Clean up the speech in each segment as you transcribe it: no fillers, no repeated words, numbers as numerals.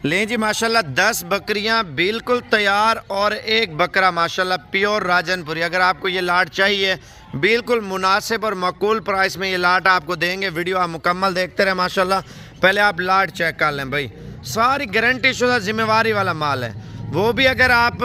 लें जी माशाल्लाह 10 बकरियां बिल्कुल तैयार और एक बकरा माशाल्लाह प्योर राजनपुरी। अगर आपको ये लाट चाहिए बिल्कुल मुनासिब और मकूल प्राइस में ये लाट आपको देंगे। वीडियो आप मुकम्मल देखते रहे माशाल्लाह। पहले आप लाट चेक कर लें भाई, सारी गारंटी शुदा जिम्मेवारी वाला माल है। वो भी अगर आप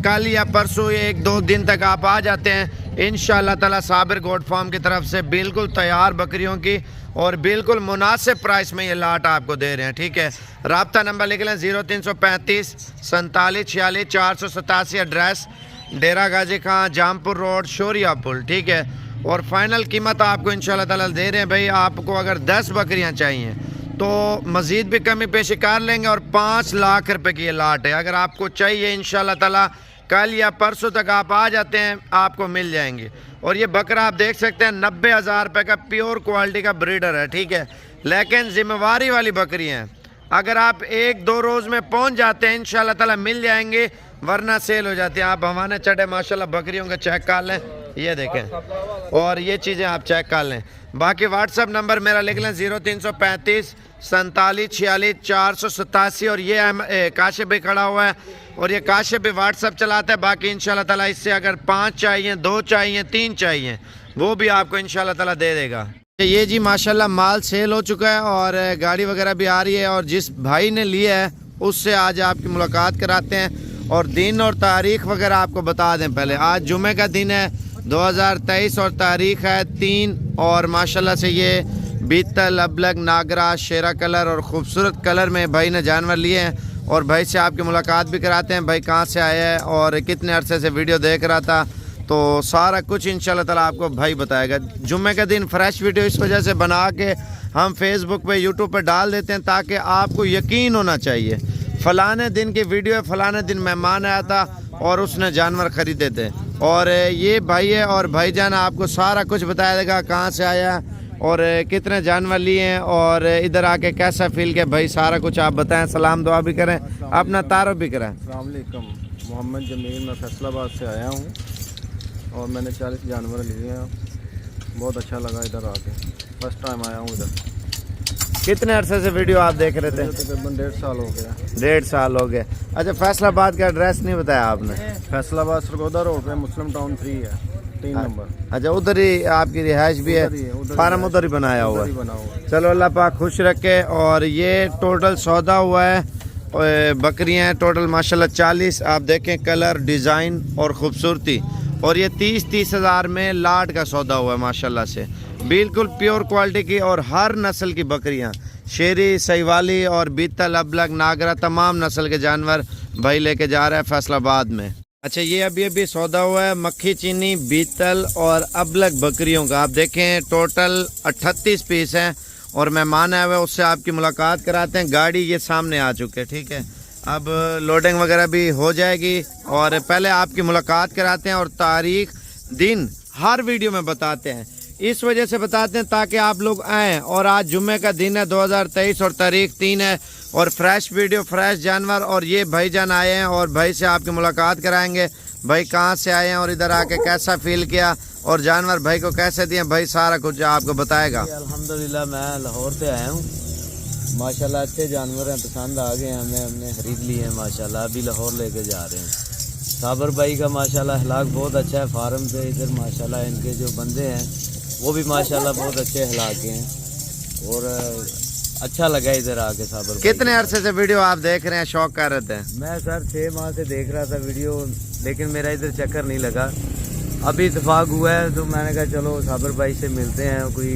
कल या परसों एक दो दिन तक आप आ जाते हैं इंशाअल्लाह ताला साबिर गोट फार्म की तरफ से बिल्कुल तैयार बकरियों की और बिल्कुल मुनासिब प्राइस में ये लाट आपको दे रहे हैं। ठीक है, राब्ता नंबर लिख लें 0335 47 46 487। एड्रेस डेरा गाजी खां, जामपुर रोड, शोरिया पुल। ठीक है, और फाइनल कीमत आपको इंशाअल्लाह ताला दे रहे हैं भाई। आपको अगर 10 बकरियां चाहिए तो मज़ीद भी कमी पेशी कर लेंगे और 5 लाख रुपए की ये लाट है। अगर आपको चाहिए इंशाअल्लाह ताला कल या परसों तक आप आ जाते हैं आपको मिल जाएंगे। और ये बकरा आप देख सकते हैं 90,000 रुपये का प्योर क्वालिटी का ब्रीडर है। ठीक है, लेकिन जिम्मेवारी वाली बकरी हैं। अगर आप एक दो रोज़ में पहुंच जाते हैं इंशाअल्लाह ताला मिल जाएंगे, वरना सेल हो जाती है। आप हवाने चढ़े माशाल्लाह बकरियों का चेक कर लें, ये देखें, और ये चीज़ें आप चेक कर लें। बाकी व्हाट्सअप नंबर मेरा लिख लें 0335 47 46 487। और ये काशिफ भी खड़ा हुआ है और ये काशिफ भी व्हाट्सअप चलाता है। बाकी इंशाल्लाह ताला इससे अगर 5 चाहिए, 2 चाहिए, 3 चाहिए, वो भी आपको इंशाल्लाह ताला दे देगा। ये जी माशाल्लाह माल सेल हो चुका है और गाड़ी वगैरह भी आ रही है। और जिस भाई ने लिया है उससे आज आपकी मुलाकात कराते हैं और दिन और तारीख वगैरह आपको बता दें। पहले आज जुमे का दिन है 2023 और तारीख है 3। और माशाल्लाह से ये बीतल, अबलग, नागरा, शेरा कलर और ख़ूबसूरत कलर में भाई ने जानवर लिए हैं। और भाई से आपकी मुलाकात भी कराते हैं, भाई कहाँ से आया है और कितने अरसे से वीडियो देख रहा था, तो सारा कुछ इंशाल्लाह ताला आपको भाई बताएगा। जुम्मे के दिन फ्रेश वीडियो इस वजह से बना के हम फेसबुक पे, यूट्यूब पे डाल देते हैं ताकि आपको यकीन होना चाहिए फ़लाने दिन की वीडियो है, फ़लाने दिन मेहमान आया था और उसने जानवर ख़रीदे थे। और ये भाई है और भाईजान आपको सारा कुछ बताया देगा, कहाँ से आया और कितने जानवर लिए हैं और इधर आके कैसा फील किया। भाई सारा कुछ आप बताएं, सलाम दुआ भी करें, अपना तारुफ भी करें। अस्सलाम वालेकुम, मोहम्मद जमील, मैं फैसलाबाद से आया हूँ और मैंने 40 जानवर लिए हैं। बहुत अच्छा लगा इधर आके, फर्स्ट टाइम आया हूँ इधर। कितने अरसे से वीडियो आप देख रहे थे? तकरीबन 1.5 साल हो गया। 1.5 साल हो गए। अच्छा, फैसलाबाद का एड्रेस नहीं बताया आपने? फैसलाबाद सरगोदा रोड पे मुस्लिम टाउन 3 है, 3 नंबर। अच्छा, उधर ही आपकी रिहाइश भी है, फार्म उधर ही बनाया हुआ है। चलो अल्लाह पाक खुश रखे। और ये टोटल सौदा हुआ है, बकरियां हैं टोटल माशाल्लाह 40। आप देखें कलर, डिज़ाइन और ख़ूबसूरती। और ये 30 हज़ार में लाट का सौदा हुआ है माशाल्लाह से, बिल्कुल प्योर क्वालिटी की। और हर नस्ल की बकरियां, शेरी, सहीवाली और बीतल, अबलग, नागरा, तमाम नस्ल के जानवर भाई लेके जा रहा है फैसलाबाद में। अच्छा, ये अभी सौदा हुआ है मक्खी, चीनी, बीतल और अबलग बकरियों का। आप देखें टोटल 38 पीस हैं और मेहमान आए हुए, उससे आपकी मुलाकात कराते हैं। गाड़ी ये सामने आ चुके हैं। ठीक है, अब लोडिंग वगैरह भी हो जाएगी और पहले आपकी मुलाकात कराते हैं और तारीख, दिन हर वीडियो में बताते हैं। इस वजह से बताते हैं ताकि आप लोग आएँ। और आज जुम्मे का दिन है 2023 और तारीख 3 है और फ्रेश वीडियो, फ्रेश जानवर। और ये भाईजान आए हैं और भाई से आपकी मुलाकात कराएंगे। भाई कहाँ से आए हैं और इधर आके कैसा फील किया और जानवर भाई को कैसे दिए, भाई सारा कुछ आपको बताएगा। अल्हम्दुलिल्लाह, मैं लाहौर से आया हूँ। माशाल्लाह अच्छे जानवर हैं, पसंद आ गए हैं, हमने खरीद लिए हैं माशाल्लाह। अभी लाहौर लेके जा रहे हैं। साबर भाई का माशाल्लाह हलाक बहुत अच्छा है फार्म से। इधर माशाल्लाह इनके जो बंदे हैं वो भी माशाल्लाह बहुत अच्छे हलाक के हैं और अच्छा लगा इधर आके। साबर कितने अरसे से वीडियो आप देख रहे हैं, शौक कर रहे थे? मैं सर 6 माह से देख रहा था वीडियो, लेकिन मेरा इधर चक्कर नहीं लगा। अभी इत्तेफाक हुआ है तो मैंने कहा चलो साबर भाई से मिलते हैं, कोई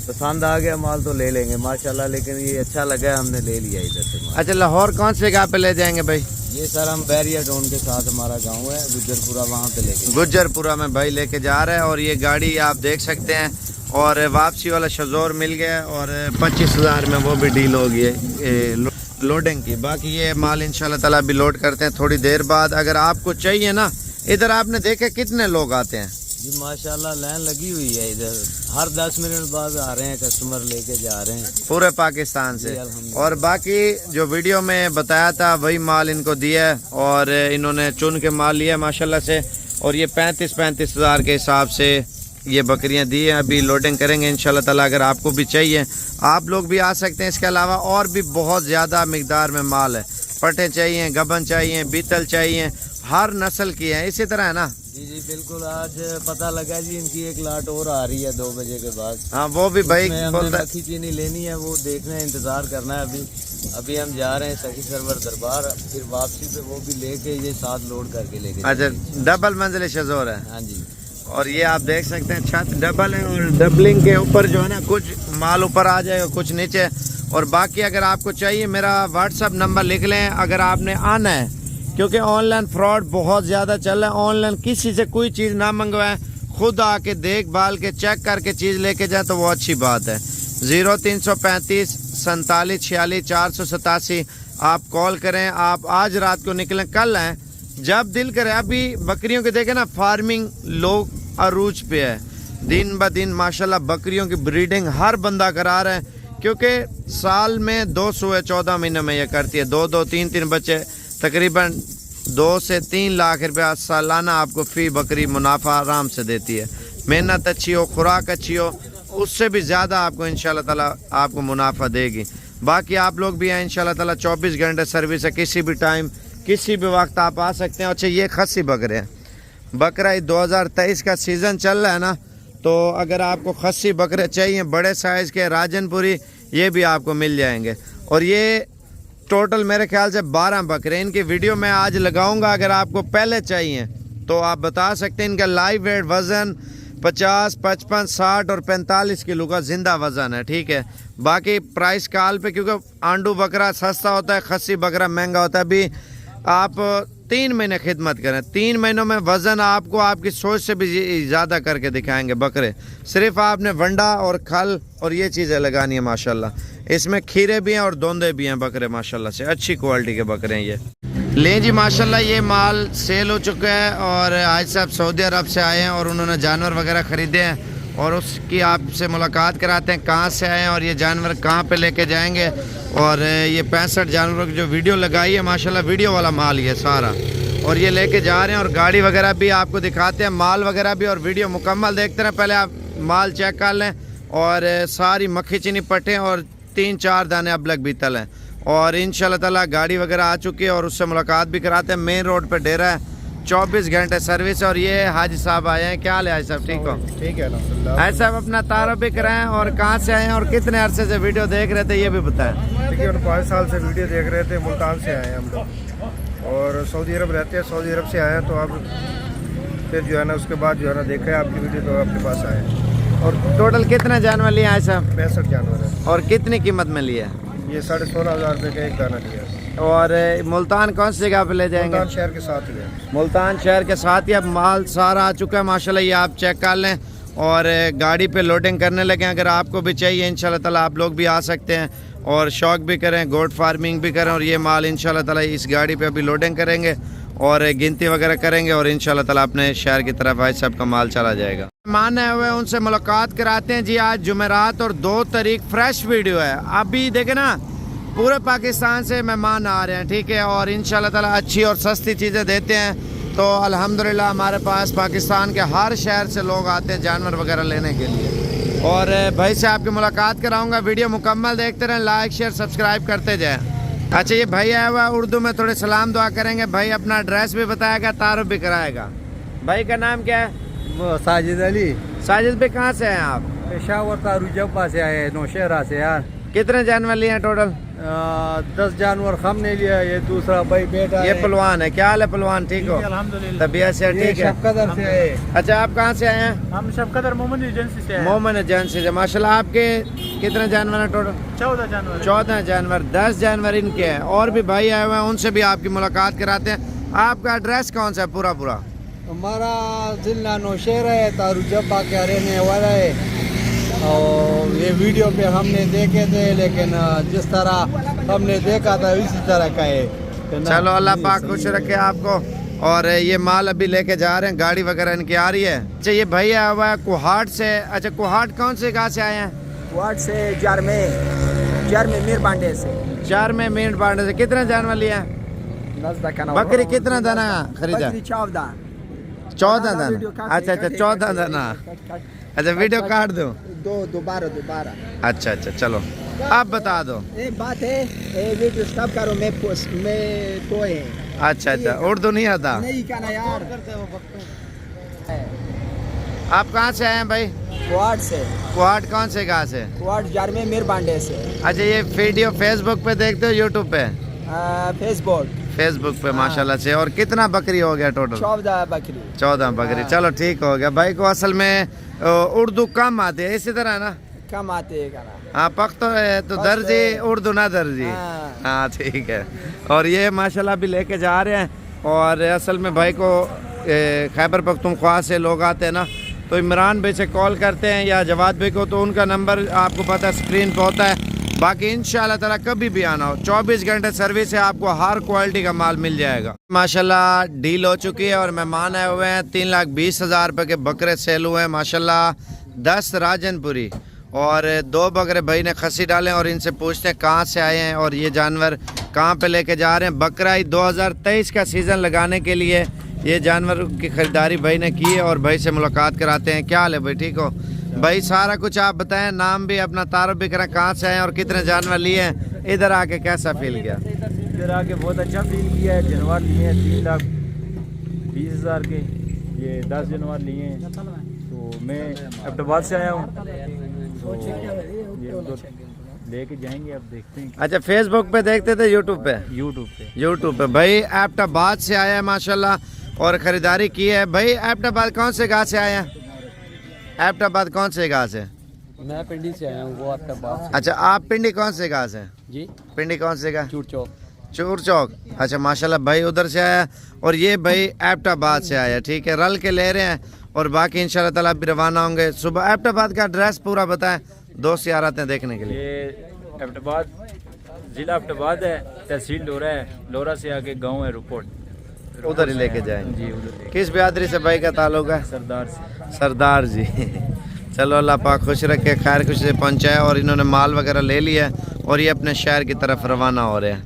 पसंद आ गया माल तो ले लेंगे माशाल्लाह। लेकिन ये अच्छा लगा, हमने ले लिया इधर से। अच्छा, लाहौर कौन से जगह पे ले जाएंगे भाई? ये सर हम बैरिया टाउन के साथ हमारा गांव है गुज्जरपुरा, वहाँ पे लेके गुज्जरपुरा में भाई लेके जा रहे हैं। और ये गाड़ी आप देख सकते हैं और वापसी वाला शजोर मिल गया और 25 हज़ार में वो भी डील हो गई है लोडिंग की। बाकी ये माल इंशाल्लाह ताला भी लोड करते हैं थोड़ी देर बाद। अगर आपको चाहिए ना, इधर आपने देखे कितने लोग आते हैं जी माशाल्लाह, लाइन लगी हुई है इधर। हर 10 मिनट बाद आ रहे हैं कस्टमर, लेके जा रहे हैं पूरे पाकिस्तान से। और बाकी जो वीडियो में बताया था वही माल इनको दिया है और इन्होंने चुन के माल लिया माशाल्लाह से। और ये 35 हज़ार के हिसाब से ये बकरियां दी हैं, अभी लोडिंग करेंगे इंशाल्लाह ताला। अगर आपको भी चाहिए आप लोग भी आ सकते हैं। इसके अलावा और भी बहुत ज़्यादा मिकदार में माल है। पट्टे चाहिए, गबन चाहिए, बीतल चाहिए, हर नस्ल की है। इसी तरह है ना? जी जी बिल्कुल। आज पता लगा जी इनकी एक लाट और आ रही है 2 बजे के बाद। हाँ वो भी भाई हमने मक्खी चीनी लेनी है, वो देखना है, इंतज़ार करना है। अभी हम जा रहे हैं सखी सरवर दरबार, फिर वापसी पे वो भी लेके ये साथ लोड करके लेके। अच्छा, डबल मंजिल शजोर है? हाँ जी। और ये आप देख सकते हैं छत डबल है, और डबलिंग के ऊपर जो है ना कुछ माल ऊपर आ जाएगा, कुछ नीचे। और बाकी अगर आपको चाहिए मेरा व्हाट्सअप नंबर लिख लें अगर आपने आना है, क्योंकि ऑनलाइन फ्रॉड बहुत ज़्यादा चल रहा है। ऑनलाइन किसी से कोई चीज़ ना मंगवाएं, खुद आके देखभाल के चेक करके चीज़ लेके जाए तो वो अच्छी बात है। 0335 47 46 487 आप कॉल करें। आप आज रात को निकलें, कल आएँ जब दिल करे। अभी बकरियों के देखे ना, फार्मिंग लोग अरूज पे है। दिन ब दिन माशाल्लाह बकरियों की ब्रीडिंग हर बंदा करा रहा है, क्योंकि साल में 2 सुए 14 महीने में ये करती है। 2-2 3-3 बच्चे, तकरीबन 2 से 3 लाख रुपया सालाना आपको फ़ी बकरी मुनाफा आराम से देती है। मेहनत अच्छी हो, खुराक अच्छी हो, उससे भी ज़्यादा आपको इंशाल्लाह ताला आपको मुनाफा देगी। बाकी आप लोग भी हैं इंशाल्लाह ताला, 24 घंटे सर्विस है, किसी भी टाइम किसी भी वक्त आप आ सकते हैं। अच्छा, ये खस्सी बकरे हैं। बकरा 2023 का सीज़न चल रहा है ना, तो अगर आपको खस्सी बकरे चाहिए बड़े साइज़ के राजनपुरी, ये भी आपको मिल जाएंगे। और ये टोटल मेरे ख्याल से 12 बकरे, इनकी वीडियो मैं आज लगाऊंगा। अगर आपको पहले चाहिए तो आप बता सकते हैं। इनका लाइव वेट वज़न 50, 55, 60 और 45 किलो का ज़िंदा वज़न है, ठीक है। बाकी प्राइस कॉल पे, क्योंकि आंडू बकरा सस्ता होता है, खस्सी बकरा महंगा होता है। अभी आप 3 महीने खिदमत करें, 3 महीनों में वज़न आपको आपकी सोच से भी ज़्यादा करके दिखाएंगे बकरे। सिर्फ आपने वंडा और खल और ये चीज़ें लगानी है माशाल्लाह। इसमें खीरे भी हैं और दोंदे भी हैं बकरे माशाल्लाह से, अच्छी क्वालिटी के बकरे हैं ये। ले जी माशाल्लाह, ये माल सेल हो चुका है और आज साहब सऊदी अरब से आए हैं और उन्होंने जानवर वगैरह ख़रीदे हैं, और उसकी आपसे मुलाकात कराते हैं कहाँ से आए हैं और ये जानवर कहाँ पे लेके जाएंगे। और ये 65 जानवरों की जो वीडियो लगाई है माशाल्लाह, वीडियो वाला माल ये सारा, और ये लेके जा रहे हैं। और गाड़ी वगैरह भी आपको दिखाते हैं, माल वगैरह भी, और वीडियो मुकम्मल देखते रहें। पहले आप माल चेक कर लें, और सारी मक्खी चीनी पट्टे और 3-4 दाने अबलग बीतल हैं। और इंशाल्लाह ताला गाड़ी वगैरह आ चुकी है और उससे मुलाकात भी कराते हैं। मेन रोड पर डेरा है, 24 घंटे सर्विस। और ये हाजी साहब आए हैं। क्या हाल है हाजी साहब, ठीक हो? ठीक है अल्हम्दुलिल्लाह। हाजी साहब अपना तारुफ भी कराएं और कहाँ से आए हैं और कितने अरसे से वीडियो देख रहे थे ये भी बताएं। देखिए 5 साल से वीडियो देख रहे थे, मुल्तान से आए हैं हम लोग, और सऊदी अरब रहते हैं, सऊदी अरब से आए हैं। तो अब फिर जो है ना, उसके बाद जो है ना देखा है आपकी वीडियो तो आपके पास आए हैं। और टोटल कितने जानवर लिए हाजी साहब? 65 जानवर है। और कितनी कीमत में लिए? ये 16,500 रुपये का एक दाना लिया है। और मुल्तान कौन सी जगह पे ले जाएंगे? मुल्तान शहर के साथ ही है। मुल्तान शहर के साथ ही। अब माल सारा आ चुका है माशाल्लाह, ये आप चेक कर लें और गाड़ी पे लोडिंग करने लगे। अगर आपको भी चाहिए इंशाल्लाह ताला आप लोग भी आ सकते हैं और शौक भी करें, गोट फार्मिंग भी करें। और ये माल इंशाल्लाह ताला इस गाड़ी पे अभी लोडिंग करेंगे और गिनती वगैरह करेंगे और इंशाल्लाह ताला अपने शहर की तरफ आज सबका माल चला जाएगा। मान आए हुए उनसे मुलाकात कराते हैं जी। आज जुमेरात और 2 तारीख फ्रेश वीडियो है। अभी देखे ना, पूरे पाकिस्तान से मेहमान आ रहे हैं, ठीक है। और इंशाल्लाह ताला अच्छी और सस्ती चीज़ें देते हैं। तो अल्हम्दुलिल्लाह हमारे पास पाकिस्तान के हर शहर से लोग आते हैं जानवर वगैरह लेने के लिए। और भाई से आपकी मुलाकात कराऊंगा। वीडियो मुकम्मल देखते रहें, लाइक शेयर सब्सक्राइब करते जाएं। अच्छा, ये भाई आया हुआ उर्दू में थोड़े सलाम दुआ करेंगे। भाई अपना एड्रेस भी बताएगा, तारुफ भी कराएगा। भाई का नाम क्या है? साजिद अली। साजिद भाई कहाँ से हैं आप? पेशावर तारुजब्बा से आए, नौशहरा से यार। कितने जानवर लिए हैं टोटल? 10 जानवर हमने लिया, ये दूसरा भाई बेटा ये पहलवान है। क्या हाल है पहलवान, ठीक हो? अल्हम्दुलिल्लाह। तबीयत से ठीक है? शफकदर से आए। अच्छा, आप कहाँ से आए हैं? हम शफकदर मोमिन एजेंसी से आए। मोमिन एजेंसी से। माशाल्लाह आपके कितने जानवर हैं टोटल? 14 जानवर। 14 जानवर, 10 जानवर इनके हैं। और भी भाई आए हुए हैं, उनसे भी आपकी मुलाकात कराते हैं। आपका एड्रेस कौन सा है पूरा? हमारा जिला नौशहरा है, तारुजब्बा का रहने वाला है। और ये वीडियो पे हमने देखे थे, लेकिन जिस तरह हमने देखा था इसी तरह का है। चलो अल्लाह पाक खुश रखे आपको। और ये माल अभी लेके जा रहे हैं, गाड़ी वगैरह इनकी आ रही है। अच्छा, ये भाई आया हुआ है कुहाट से। अच्छा, कुहाट कौन से गाँव से आए हैं? कुहाट से जार में मीर बांडे से। जार में मीर बांडे से। कितने जानवर लिए हैं? बकरी कितना दाना खरीदा? 14 14 दाना। अच्छा, 14 दाना। अच्छा वीडियो काट दो। दोबारा अच्छा अच्छा चलो आप बता दो। एक बात है, ये वीडियो स्टॉप करो, मैं तो है अच्छा अच्छा उर्दू नहीं आता। नहीं कहना यार। आप कहाँ से आए हैं भाई? क्वाड से। क्वाड कौन से गाँव से? क्वाड जारमे मीरबांडे से। अच्छा ये वीडियो फेसबुक पे देखते हो यूट्यूब पे? फेसबुक पे माशाल्लाह से। और कितना बकरी हो गया टोटल? 14 बकरी। 14 बकरी। चलो ठीक हो गया। भाई को असल में उर्दू कम आती है इसी तरह ना? कम आते है हाँ पख्तो है तो दर्जी, उर्दू ना दर्जी। हाँ ठीक है। और ये माशाल्लाह भी लेके जा रहे हैं। और असल में भाई को खैबर पख्तूनख्वा से लोग आते हैं ना, तो इमरान भाई से कॉल करते हैं या जवाद भाई को, तो उनका नंबर आपको पता है स्क्रीन पे होता है। बाकी इंशाल्लाह ताला कभी भी आना हो 24 घंटे सर्विस है, आपको हर क्वालिटी का माल मिल जाएगा। माशाल्लाह डील हो चुकी है और मेहमान आए हुए हैं। 3,20,000 रुपये के बकरे सेल हुए हैं माशाल्लाह। 10 राजनपुरी और 2 बकरे भाई ने खसी डाले और इनसे पूछते हैं कहाँ से आए हैं और ये जानवर कहाँ पे लेके जा रहे हैं। बकरा ईद 2023 का सीज़न लगाने के लिए ये जानवर की ख़रीदारी भाई ने की है और भाई से मुलाकात कराते हैं। क्या हाल है भाई, ठीक हो भाई? सारा कुछ आप बताएं, नाम भी अपना तारुफ भी करें, कहाँ से आए और कितने जानवर लिए हैं, इधर आके कैसा फील किया? इधर आके बहुत अच्छा फील किया है। जानवर लिए हैं 3,20,000 के, ये 10 जानवर लिए हैं। तो मैं अब्दाबाद से आया हूँ, तो ये उधर लेके जाएंगे, अब देखते हैं। अच्छा फेसबुक पे देखते थे यूट्यूब पे? यूट्यूब पे भाई एबटाबाद से आया है माशाल्लाह और ख़रीदारी की है। भाई एबटाबाद कौन से गाँव से आए हैं? एबटाबाद कौन से गाँव से? मैं पिंडी से आया हूँ, वो एबटाबाद। अच्छा आप पिंडी कौन से गाँव से? जी पिंडी कौन से गाँव? चूर चौक। अच्छा माशाल्लाह भाई उधर से आया और ये भाई एबटाबाद से आया। ठीक है, रल के ले रहे हैं और बाकी इंशाल्लाह ताला भी रवाना होंगे सुबह। एबटाबाद का एड्रेस पूरा बताएं, दोस्त यार आते हैं देखने के लिए। ये अब्दाबाद ज़िला अब्दाबाद है, तहसील लोरा है। लोरा से आगे गांव है रुपोट, उधर ही लेके जाएंगे जी उधर। किस बिरादरी से भाई का ताल्लुक है? सरदार से। सरदार जी। चलो अल्लाह पाक खुश रखे, खैर खुशी से पहुँचाए और इन्होंने माल वगैरह ले लिया और ये अपने शहर की तरफ रवाना हो रहे हैं।